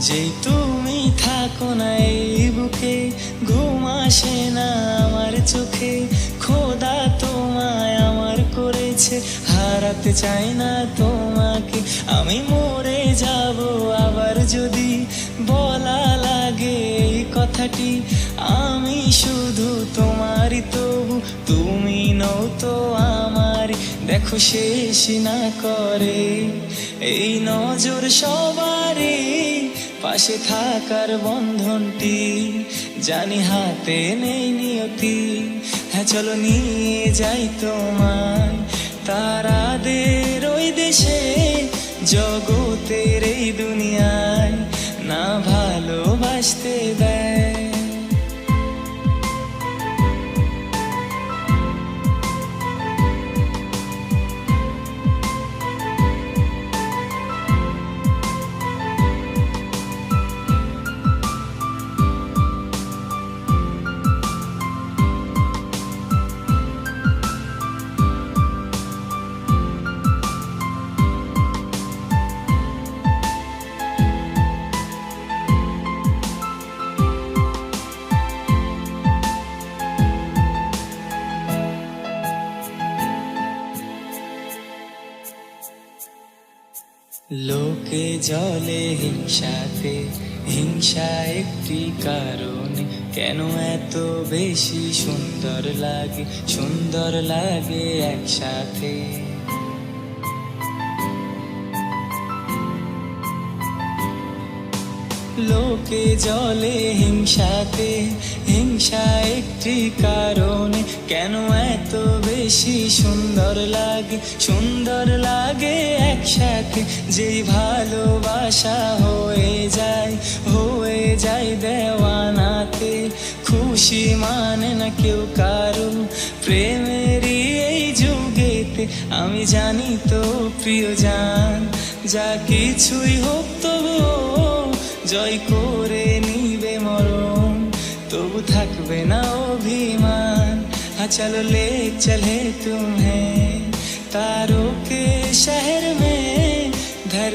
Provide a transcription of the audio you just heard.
যে তুমি থাকো না এই বুকে, ঘুম আসে না আমার চোখে। খোদা তোমায় আমার করেছে, হারাতে চাই না তোমাকে। আমি মরে যাব আবার যদি বলা লাগে এই কথাটি। আমি শুধু তোমারই, তবু তুমি নও তো আমারই। দেখো শেষ না করে এই নজর সবারই, পাশে থাকার বন্ধনটি জানি হাতে নেই নিয়তি। হ্যাঁ চলো নিয়ে যাই তোমায় তারাদের ওই দেশে, জগতের এই দুনিয়ায় না ভালোবাসতে দেয়। লোকে জলে হিংসাতে, হিংসা একটি কারণে। কেন এত বেশি সুন্দর লাগে, সুন্দর লাগে একসাথে। লোকে জলে হিংসাতে, হিংসা একটি কারণে। কেন এত বেশি সুন্দর লাগে, সুন্দর লাগে একসাথে। যেই ভালোবাসা হয়ে যায় দেওয়ানাতে। খুশি মানে না কেউ কারো প্রেমেরই এই যুগেতে। আমি জানি তো প্রিয় জান, যা কিছুই হোক তবুও জয় করে নিবে মরণ, তবু থাকবে না অভিমান। हाँ चलो ले चले तुम्हें तारों के शहर में।